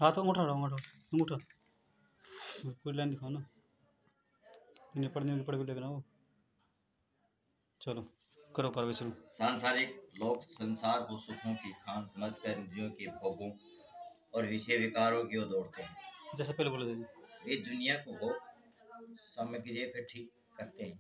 हाथ अंगूठा उठाओ, अंगूठा पूरी लाइन दिखाओ ना, इन्हें पढ़ने की पढ़ भी लेकर आओ। चलो करो कार्रवाई शुरू। सांसारिक लोग संसार को सुखों की खान समझकर इंद्रियों के भोगों और विषय विकारों की ओर दौड़ते हैं। जैसे पहले बोले थे, वे दुनिया को भोग सामग्री इकट्ठी करते हैं,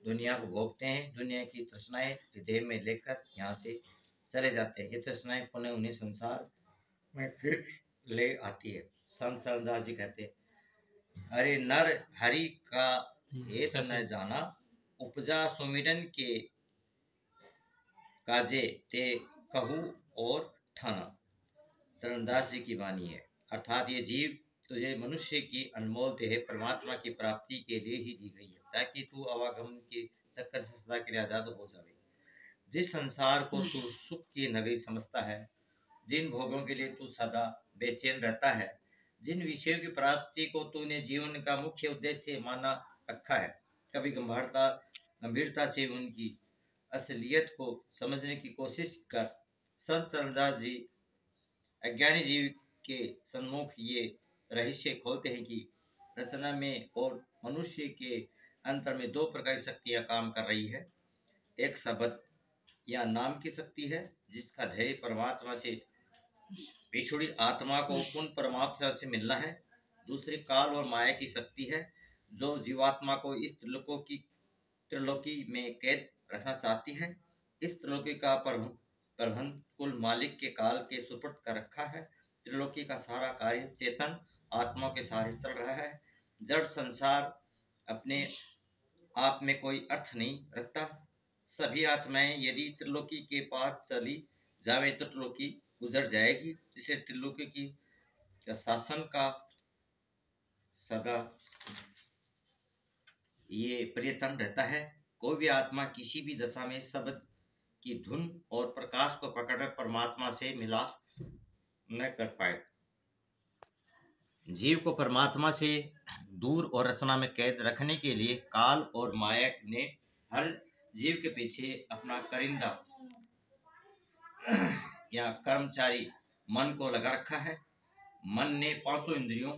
दुनिया को भोगते हैं, दुनिया की तृष्णाएं हृदय में लेकर यहाँ से चले जाते हैं। ये तृष्णाएं पुनः उन्हें संसार में फिर ले आती है। संत सरदास जी कहते हैं, अरे नर हरि का हेत न जाना, उपजा सुमिरन के काजे ते कहू और ठाना। चरणदास जी की वाणी है। अर्थात ये जीव तुझे मनुष्य की अनमोल देह परमात्मा की प्राप्ति के लिए ही दी गई है, ताकि तू आवागमन के चक्कर से सदा के लिए आजाद हो जाए। जिस संसार को तू सुख की नगरी समझता है, जिन भोगों के लिए तू सदा बेचैन रहता है, जिन विषयों की प्राप्ति को तूने जीवन का मुख्य उद्देश्य माना रखा है, कभी गंभीरता से उनकी असलियत को समझने की कोशिश कर। संत चरणदास जी अज्ञानी जीव के सम्मुख ये रहस्य खोलते हैं कि रचना में और मनुष्य के अंतर में दो प्रकार की शक्तियां काम कर रही है। एक शब्द या नाम की शक्ति है, जिसका ध्येय परमात्मा से बिछुड़ी आत्मा को पुनः परमात्मा से मिलना है। दूसरी काल और माया की शक्ति है, जो जीवात्मा को इस त्रिलोकी में कैद रखना चाहती है। इस त्रिलोकी का प्रबंध कुल मालिक के काल के सुपुर्द कर रखा है। त्रिलोकी का सारा कार्य चेतन आत्मा के सहारे चल रहा है। जड़ संसार अपने आप में कोई अर्थ नहीं रखता। सभी आत्माएं यदि त्रिलोकी के पार चली जावे तो त्रिलोकी गुजर जाएगी। इसे त्रिलोकी की शासन का सदा ये प्रयत्न रहता है। कोई भी आत्मा किसी भी दशा में शब्द की धुन और प्रकाश को पकड़कर परमात्मा से मिला न कर पाए। जीव को परमात्मा से दूर और रचना में कैद रखने के लिए काल और माया ने हर जीव के पीछे अपना करिंदा या कर्मचारी मन को लगा रखा है। मन ने पांचों इंद्रियों,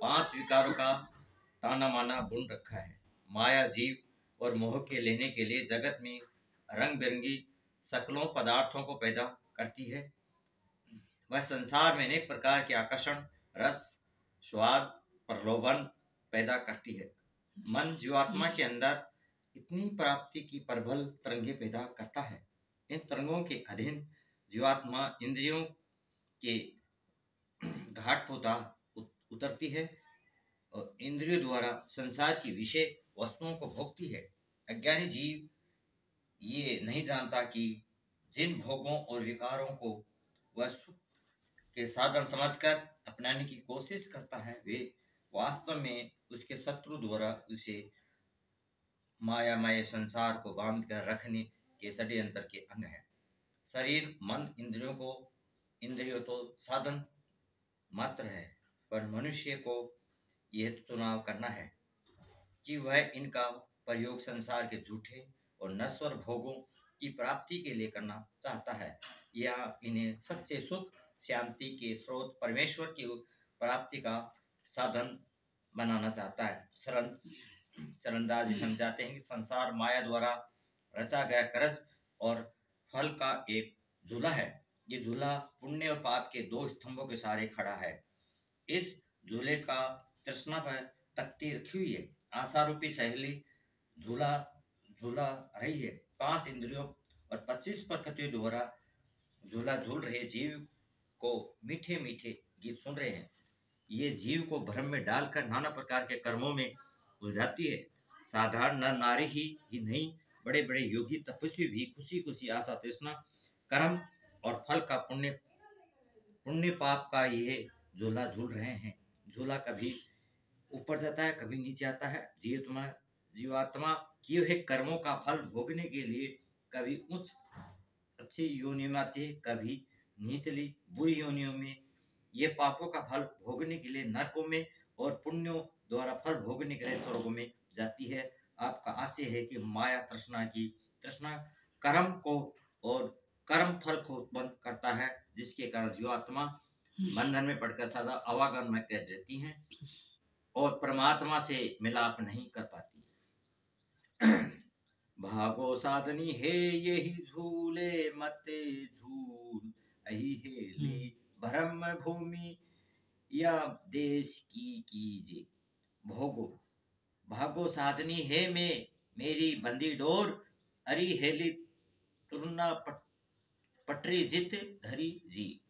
पांच विकारों का ताना माना बुन रखा है। माया जीव और मोह के लेने के लिए जगत में रंग बिरंगी शक्लों पदार्थों को पैदा करती है। वह संसार में अनेक प्रकार के आकर्षण, रस, स्वाद, प्रलोभन पैदा करती है। मन जीवात्मा के अंदर इतनी प्राप्ति की प्रबल तरंगे पैदा करता है। इन तरंगों के अधीन जीवात्मा इंद्रियों के घाट उतरती है और इंद्रियों द्वारा संसार की विषय वस्तुओं को भोगती है। अज्ञानी जीव ये नहीं जानता कि जिन भोगों और विकारों को वह सुख के साधन समझकर अपनाने की कोशिश करता है, वे वास्तव में उसके शत्रु द्वारा उसे मायामय संसार को बांध कर रखने के षड्यंत्र के अंग है। शरीर, मन, इंद्रियों तो साधन मात्र है, पर मनुष्य को यह चुनाव करना है कि वह इनका प्रयोग संसार के झूठे और नश्वर भोगों की प्राप्ति के लिए करना चाहता है, या इन्हें सच्चे सुख शांति के स्रोत परमेश्वर की प्राप्ति का साधन बनाना चाहता है। चरणदास जी समझाते हैं कि संसार माया द्वारा रचा गया कर्ज और फल का एक झूला है। ये झूला पुण्य और पाप के दो स्तंभों के सहारे खड़ा है। इस झूले का तृष्णा पर तख्ती रखी हुई है। आशा रूपी सहेली झूला रही है। 5 इंद्रियों और 25 प्रकृतियों द्वारा झूला झूल रहे जीव को मीठे मीठे गीत सुन रहे हैं। ये जीव को भ्रम में डालकर नाना प्रकार के कर्मों में उलझाती है। साधारण नर नारी ही नहीं, बड़े बड़े योगी तपस्वी भी खुशी खुशी आशा तृष्णा कर्म और फल का पुण्य पाप का ये झूला झूल रहे हैं। झूला कभी ऊपर जाता है, कभी नीचे आता है। जीवात्मा किए हुए कर्मों का फल भोगने के लिए कभी उच्च अच्छी योनियों में आती है, कभी निचली बुरी योनियों में। ये पापों का फल भोगने के लिए नरकों में और पुण्यों द्वारा फल भोगने के लिए स्वर्गों में जाती है। आपका आशय है कि माया तृष्णा कर्म को और कर्म फल को उत्पन्न करता है, जिसके कारण जीवात्मा मन धन में पढ़कर सदा अवागन में कैद रहती हैं और परमात्मा से मिलाप नहीं कर पाती। भागो साधनी है यही झूले मते झूल, अही हेली ब्रह्म भूमि या देश की कीजे। भोगो भागो साधनी है में मेरी बंदी डोर, अरी हेली तुरना पटरी जित धरी जी।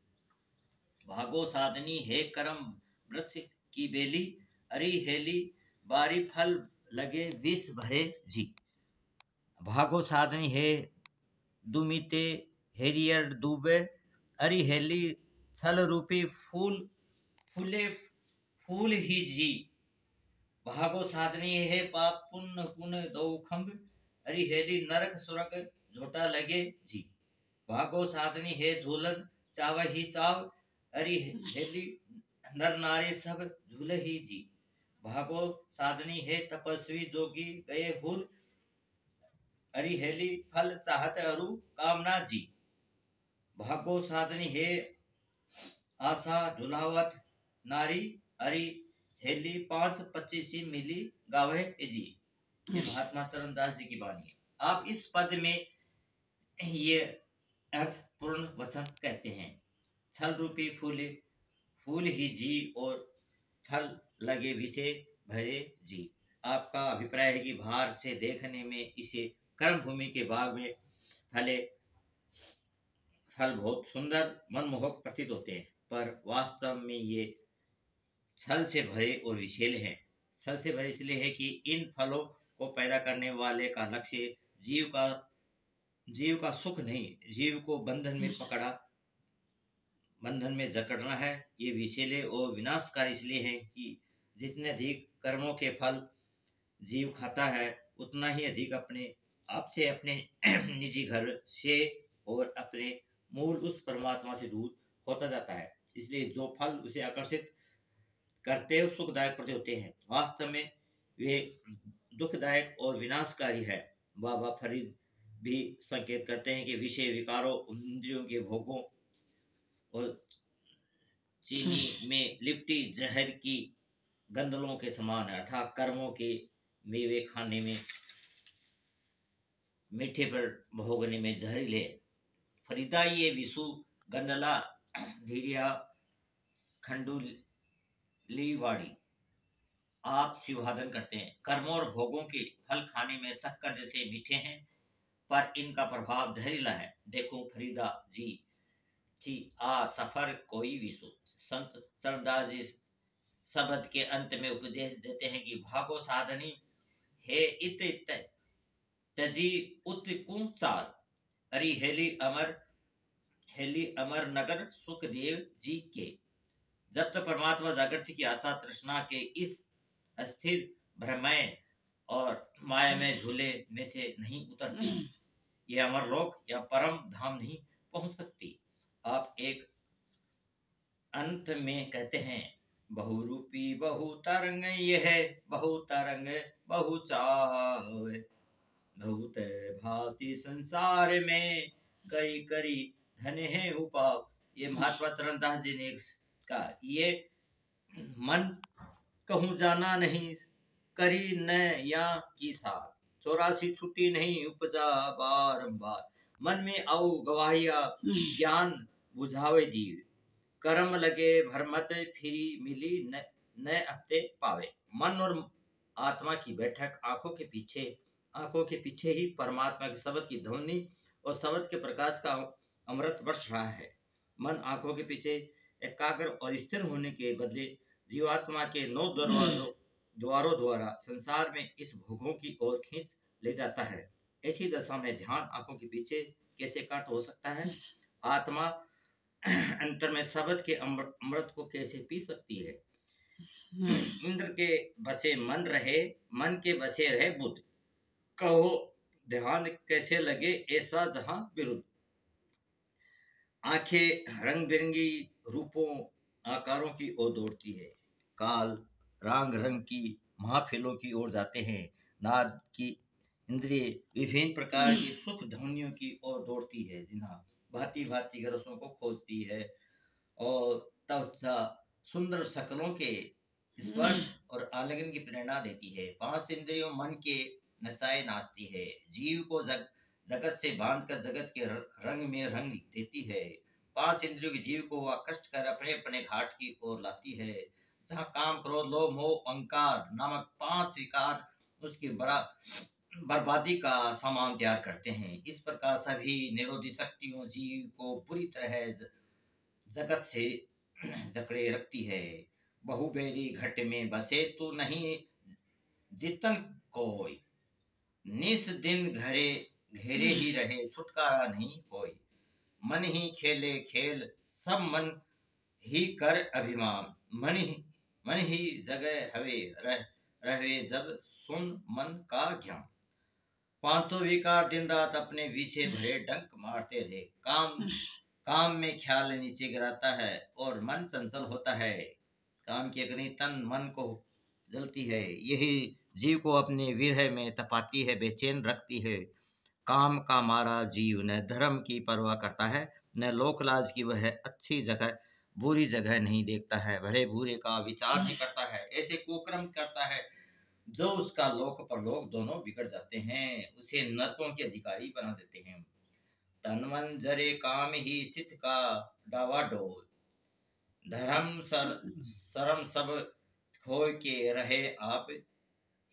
भागो साधनी है कर्म वृक्ष की बेली, अरी हेली बारी फल लगे विष भरे जी। भागो साधनी है दुमिते हेरियर डूबे, अरी हेली छल रूपी फूल फूले फूल ही जी। भागो साधनी है पाप पुण्य पुण्य दो खंभ, अरी हेली नरक सुरग झोटा लगे जी। भागो साधनी है झूलन चाव ही चाव, अरी हेली नर नारी सब झूले ही जी। भागो साधनी है तपस्वी जोगी गए भूल, अरी हेली फल चाहत अरु कामना जी। भागो साधनी है आशा झुलावत नारी, अरी हेली 5:25 मिली गावे जी। ये महात्मा चरणदास जी की वाणी है। आप इस पद में ये अर्थपूर्ण वचन कहते हैं। छल रूपी फूल ही जी और फल लगे विषय भरे जी। आपका अभिप्राय है कि बाहर से देखने में इसे कर्म भूमि के बाग में फले फल बहुत सुंदर मनमोहक प्रतीत होते हैं, पर वास्तव में ये छल से भरे और विषैले हैं। छल से भरे इसलिए है कि इन फलों को पैदा करने वाले का लक्ष्य जीव का सुख नहीं, जीव को बंधन में पकड़ा, बंधन में जकड़ना है। ये विषैले और विनाशकारी इसलिए है कि जितने अधिक कर्मों के फल जीव खाता है, उतना ही अधिक अपने आप से, अपने निजी घर से और अपने मूल उस परमात्मा से दूर होता जाता है। इसलिए जो फल उसे आकर्षित करते हुए सुखदायक प्रतीत होते हैं, वास्तव में वे दुखदायक और विनाशकारी है। बाबा फरीद भी संकेत करते हैं कि विषय विकारों, इंद्रियों के भोगों और चीनी में लिपटी जहर की गंदलों के समान है, अर्थात कर्मों के मेवे खाने में मीठे पर भोगने में जहरीले। फरीदा ये विषु गंदला धीरिया खंडुलीवाड़ी आप शिवादन करते हैं। कर्मों और भोगों के फल खाने में शक्कर जैसे मीठे हैं, पर इनका प्रभाव जहरीला है। देखो फरीदा जी थी आ सफर कोई विषु। संत चरणदास जी शब्द के अंत में उपदेश देते हैं कि भागो साधनी हे इत तजी उत कुचाल, अरि हेली अमर नगर सुखदेव जी के। जब तक परमात्मा जागृति की आशा तृष्णा के इस अस्थिर भ्रमय और मायामय झूले में से नहीं उतरती, ये अमर लोक या परम धाम नहीं पहुंच सकती। आप एक अंत में कहते हैं, बहुरूपी बहु तरंग ये है, बहु तरंग बहु चाव, बहुत भांति संसार में कई करी धन है उपाव। ये महात्मा चरणदास जी ने कहा, ये मन कहूँ जाना नहीं, करी न या की साथ, 84 छुट्टी नहीं उपजा बारंबार। मन में आओ गवाहिया ज्ञान बुझावे दीव, कर्म लगे भरमत फिरी मिली न हफ्ते पावे। मन और आत्मा की बैठक आंखों के पीछे ही परमात्मा के शब्द की ध्वनि और शब्द के प्रकाश का अमृत बरस रहा है। मन आंखों के पीछे एकाग्र और स्थिर होने के बदले जीवात्मा के 9 द्वारों द्वारा संसार में इस भोगों की ओर खींच ले जाता है। ऐसी दशा में ध्यान आंखों के पीछे कैसे काट हो सकता है? आत्मा अंतर में शब्द के अमृत को कैसे पी सकती है? इंद्र के बसे मन के बसे रहे बुद्ध, कहो ध्यान कैसे लगे ऐसा जहां विरुद्ध। आंखें रंग बिरंगी रूपों आकारों की ओर दौड़ती है, काल रंग की महाफिलों की ओर जाते हैं, नाद की इंद्रिय विभिन्न प्रकार की सुख ध्वनियों की ओर दौड़ती है, जिन्हें भांति भांति के रसों को खोजती है और त्वचा सुंदर शक्लों के स्पर्श और आलिंगन की प्रेरणा देती है। पांच इंद्रियों मन के नचाए नाचती है। जीव को जगत से बांधकर जगत के रंग में रंग देती है। पांच इंद्रियों के जीव को आकर्षित कर अपने अपने घाट की ओर लाती है। जहाँ काम, क्रोध, लोभ, मोह, अहंकार नामक पांच विकार उसकी बर्बादी का सामान तैयार करते हैं। इस प्रकार सभी निरोधी शक्तियों जीव को बुरी तरह जगत से जकड़े रखती है। बहुबेरी घट में बसे तो नहीं जितन कोई, निस दिन घरे घेरे ही रहे छुटकारा नहीं कोई। मन ही खेले खेल सब मन ही कर अभिमान, मन ही जगह हवे रहे जब सुन मन का ज्ञान। पांचों विकार दिन रात अपने विषय भरे डंक मारते रहे। काम में ख्याल नीचे गिराता है और मन चंचल होता है। काम की अग्नि तन मन को जलती है, यही जीव को अपने विरह में तपाती है, बेचैन रखती है। काम का मारा जीव न धर्म की परवाह करता है, न लोकलाज की वह अच्छी जगह बुरी जगह नहीं देखता है, भले बुरे का विचार नहीं करता है। ऐसे कुकर्म करता है जो उसका लोक परलोक दोनों बिगड़ जाते हैं, उसे नरकों के अधिकारी बना देते हैं। तन मन जरे काम ही चित्त का डावाडोल, धर्म शर्म सब खोए के रहे आप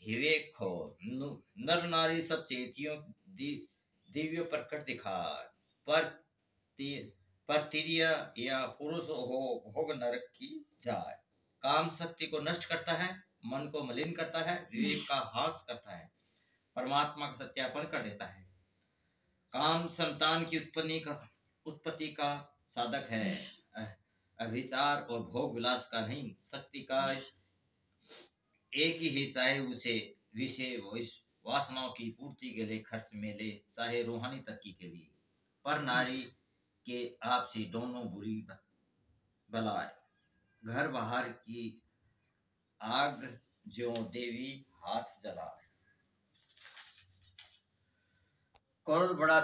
हिवे खो। नर नारी सब चेतियों दिव्य प्रकट दिखाए, पर तिरिया या पुरुष हो भोग नरक की जाए। काम शक्ति को नष्ट करता है, मन को मलिन करता है, विवेक का हास करता है, परमात्मा का सत्यापन कर देता है। काम संतान की उत्पत्ति का साधक है, अभिचार और भोग विलास का नहीं। शक्ति का एक ही, चाहे उसे विषय वासनाओं की पूर्ति के लिए खर्च में ले, चाहे रूहानी तरक्की के लिए। पर नारी के आपसी दोनों बुरी बलाएं, घर बाहर की आग ज्यों देवी हाथ जलाए। करोड़ बड़ा